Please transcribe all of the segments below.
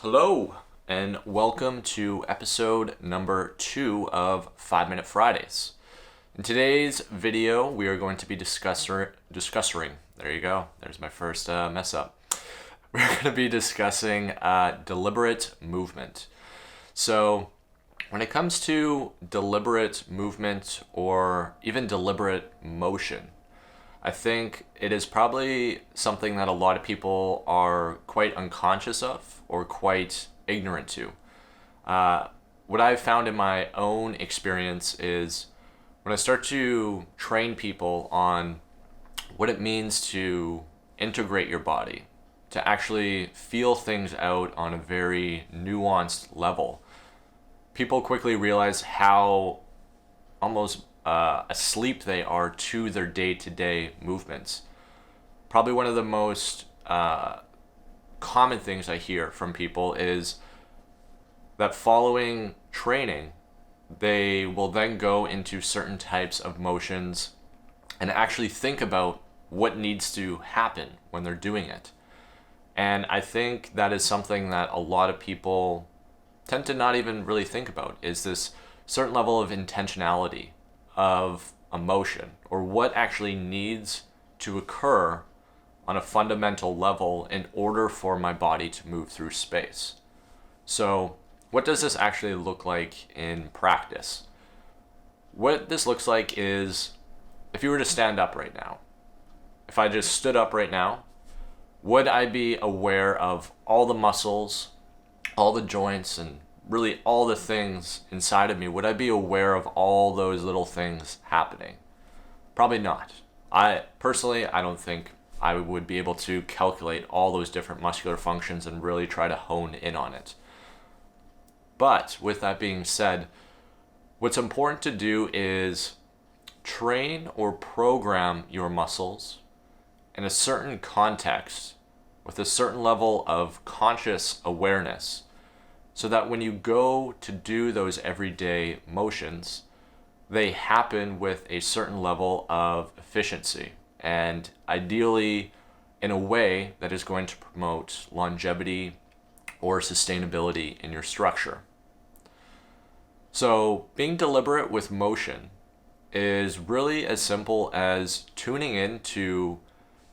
Hello, and welcome to episode number 2 of 5 Minute Fridays. In today's video, we are going to be discussing, there you go, there's my first mess up. We're going to be discussing deliberate movement. So, when it comes to deliberate movement or even deliberate motion, I think it is probably something that a lot of people are quite unconscious of or quite ignorant to. What I've found in my own experience is when I start to train people on what it means to integrate your body, to actually feel things out on a very nuanced level, people quickly realize how almost asleep they are to their day-to-day movements. Probably one of the most common things I hear from people is that following training, they will then go into certain types of motions and actually think about what needs to happen when they're doing it. And I think that is something that a lot of people tend to not even really think about, is this certain level of intentionality of emotion, or what actually needs to occur on a fundamental level in order for my body to move through space. So, what does this actually look like in practice? What this looks like is, if you were to stand up right now, if I just stood up right now, would I be aware of all the muscles, all the joints, and really all the things inside of me? Would I be aware of all those little things happening? Probably not. I don't think I would be able to calculate all those different muscular functions and really try to hone in on it. But with that being said, what's important to do is train or program your muscles in a certain context with a certain level of conscious awareness, so that when you go to do those everyday motions, they happen with a certain level of efficiency, and ideally in a way that is going to promote longevity or sustainability in your structure. So being deliberate with motion is really as simple as tuning into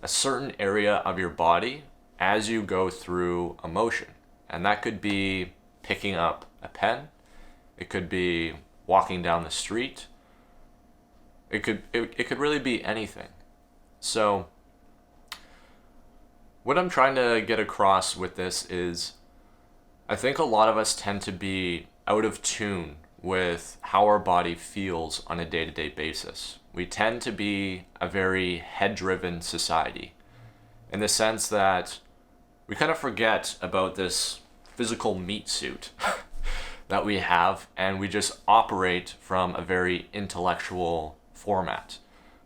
a certain area of your body as you go through a motion. And that could be picking up a pen, it could be walking down the street, it could really be anything. So what I'm trying to get across with this is, I think a lot of us tend to be out of tune with how our body feels on a day-to-day basis. We tend to be a very head-driven society, in the sense that we kind of forget about this physical meat suit that we have, and we just operate from a very intellectual format.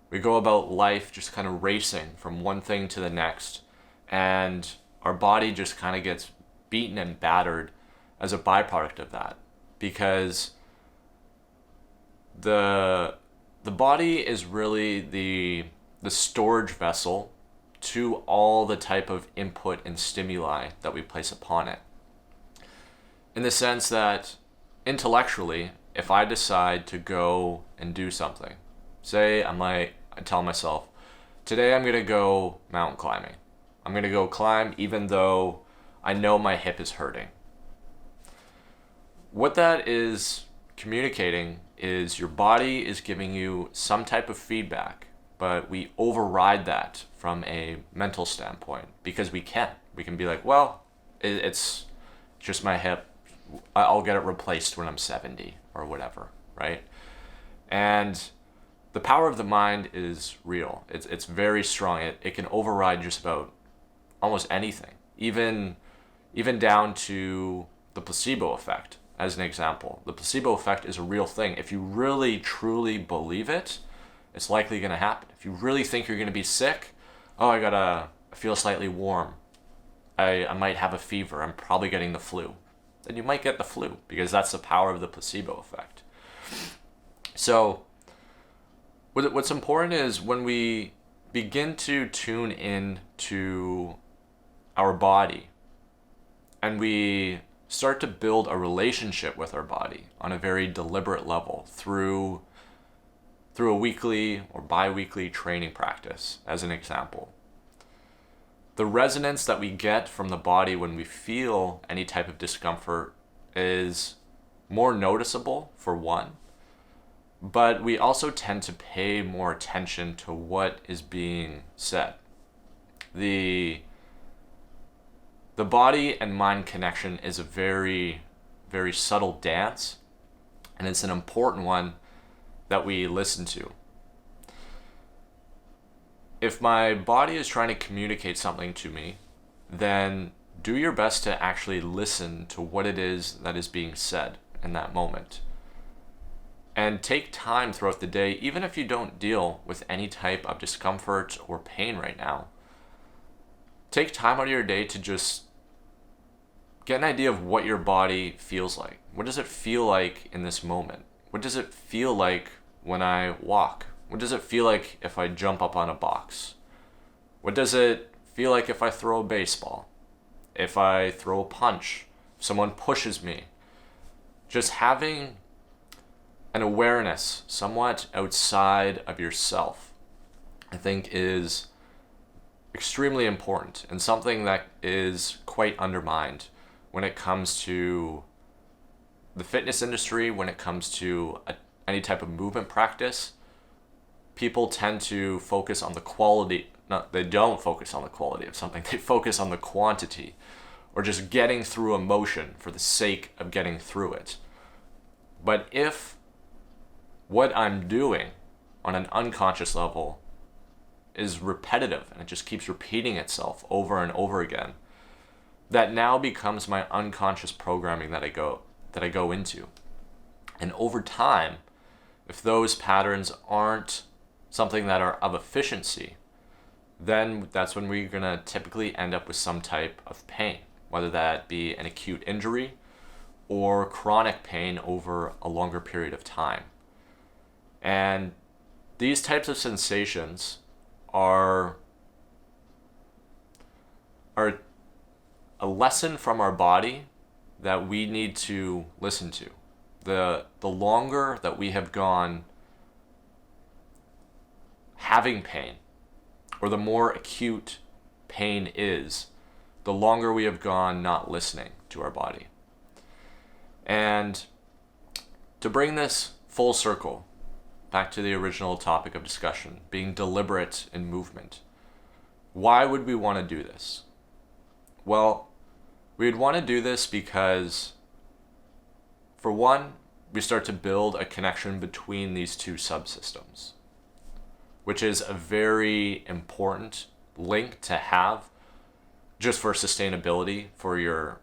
We go about life just kind of racing from one thing to the next, and our body just kind of gets beaten and battered as a byproduct of that, because the body is really the storage vessel to all the type of input and stimuli that we place upon it. In the sense that intellectually, if I decide to go and do something, say I tell myself, today I'm going to go mountain climbing. I'm going to go climb even though I know my hip is hurting. What that is communicating is your body is giving you some type of feedback, but we override that from a mental standpoint because we can. We can be like, well, it's just my hip. I'll get it replaced when I'm 70 or whatever, right? And the power of the mind is real. It's very strong. It can override just about almost anything, even down to the placebo effect, as an example. The placebo effect is a real thing. If you really, truly believe it, it's likely going to happen. If you really think you're going to be sick, I feel slightly warm. I might have a fever. I'm probably getting the flu. Then you might get the flu, because that's the power of the placebo effect. So what's important is when we begin to tune in to our body, and we start to build a relationship with our body on a very deliberate level through a weekly or bi-weekly training practice, as an example. The resonance that we get from the body when we feel any type of discomfort is more noticeable, for one, but we also tend to pay more attention to what is being said. The body and mind connection is a very, very subtle dance, and it's an important one that we listen to. If my body is trying to communicate something to me, then do your best to actually listen to what it is that is being said in that moment. And take time throughout the day, even if you don't deal with any type of discomfort or pain right now. Take time out of your day to just get an idea of what your body feels like. What does it feel like in this moment? What does it feel like when I walk? What does it feel like if I jump up on a box? What does it feel like if I throw a baseball? If I throw a punch? If someone pushes me? Just having an awareness somewhat outside of yourself, I think, is extremely important and something that is quite undermined when it comes to the fitness industry, when it comes to any type of movement practice. People tend to focus on the quality. No, they don't focus on the quality of something. They focus on the quantity, or just getting through a motion for the sake of getting through it. But if what I'm doing on an unconscious level is repetitive and it just keeps repeating itself over and over again, that now becomes my unconscious programming that I go into. And over time, if those patterns aren't something that are of efficiency, then that's when we're going to typically end up with some type of pain, whether that be an acute injury or chronic pain over a longer period of time. And these types of sensations are a lesson from our body that we need to listen to. The longer that we have gone having pain, or the more acute pain is, the longer we have gone not listening to our body. And to bring this full circle back to the original topic of discussion, being deliberate in movement, why would we want to do this? Well, we'd want to do this because, for one, we start to build a connection between these two subsystems, which is a very important link to have just for sustainability for your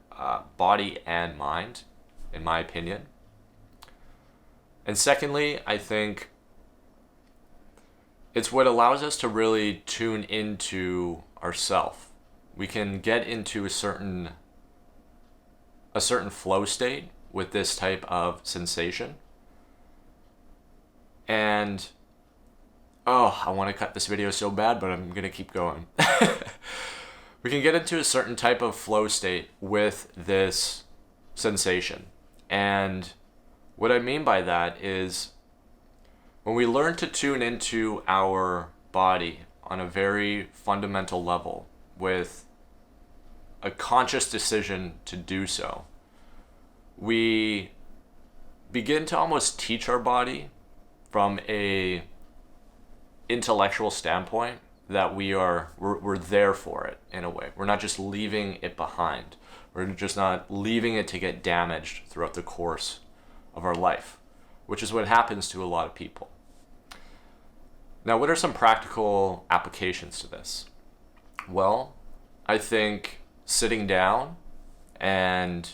body and mind, in my opinion. And secondly, I think it's what allows us to really tune into ourself. We can get into a certain flow state with this type of sensation. And I want to cut this video so bad, but I'm going to keep going. We can get into a certain type of flow state with this sensation. And what I mean by that is when we learn to tune into our body on a very fundamental level with a conscious decision to do so, we begin to almost teach our body from a intellectual standpoint that we're there for it in a way. We're not just leaving it behind. We're just not leaving it to get damaged throughout the course of our life, which is what happens to a lot of people. Now, what are some practical applications to this? Well, I think sitting down and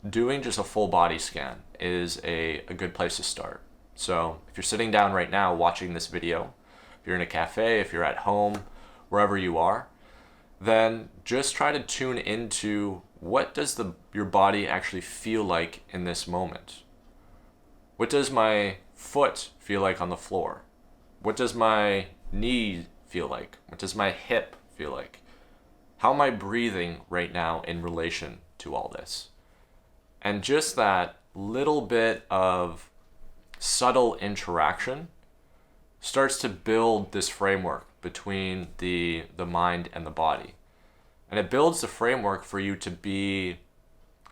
doing just a full body scan is a good place to start. So if you're sitting down right now watching this video, if you're in a cafe, if you're at home, wherever you are, then just try to tune into what does your body actually feel like in this moment. What does my foot feel like on the floor? What does my knee feel like? What does my hip feel like? How am I breathing right now in relation to all this. And just that little bit of subtle interaction starts to build this framework between the mind and the body. And it builds the framework for you to be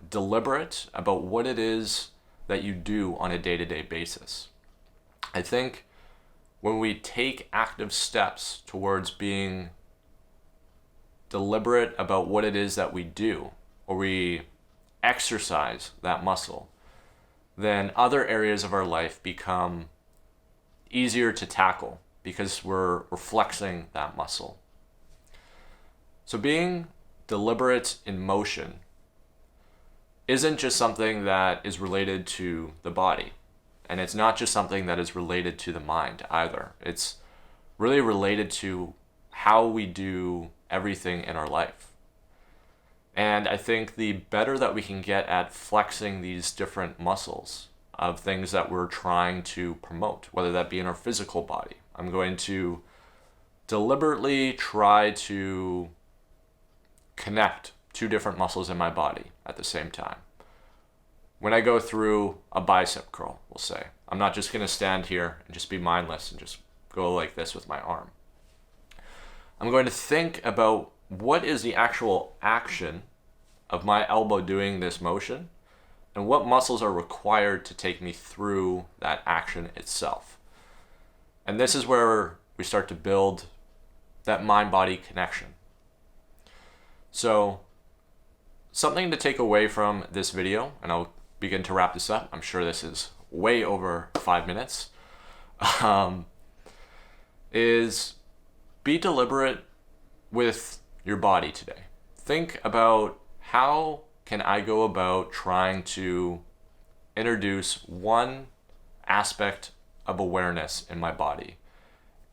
deliberate about what it is that you do on a day-to-day basis. I think when we take active steps towards being deliberate about what it is that we do, or we exercise that muscle, then other areas of our life become easier to tackle because we're flexing that muscle. So being deliberate in motion isn't just something that is related to the body. And it's not just something that is related to the mind either. It's really related to how we do everything in our life. And I think the better that we can get at flexing these different muscles of things that we're trying to promote, whether that be in our physical body. I'm going to deliberately try to connect two different muscles in my body at the same time. When I go through a bicep curl, we'll say, I'm not just going to stand here and just be mindless and just go like this with my arm. I'm going to think about what is the actual action of my elbow doing this motion and what muscles are required to take me through that action itself. And this is where we start to build that mind-body connection. So something to take away from this video, and I'll begin to wrap this up. I'm sure this is way over 5 minutes. Is be deliberate with your body today. Think about how can I go about trying to introduce one aspect of awareness in my body?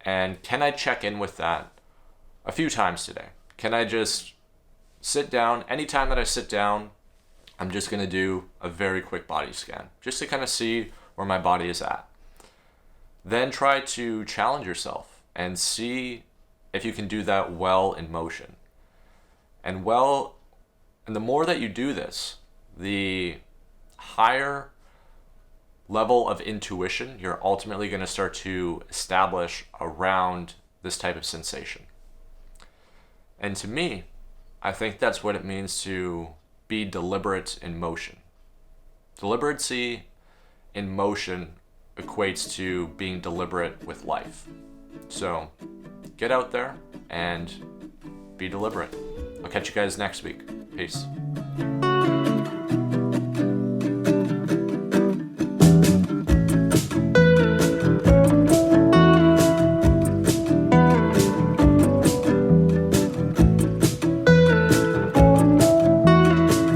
And can I check in with that a few times today? Can I just sit down? Anytime that I sit down, I'm just going to do a very quick body scan just to kind of see where my body is at. Then try to challenge yourself and see if you can do that well in motion. And the more that you do this, the higher level of intuition you're ultimately going to start to establish around this type of sensation. And to me, I think that's what it means to be deliberate in motion. Deliberacy in motion equates to being deliberate with life. So get out there and be deliberate. I'll catch you guys next week. Peace.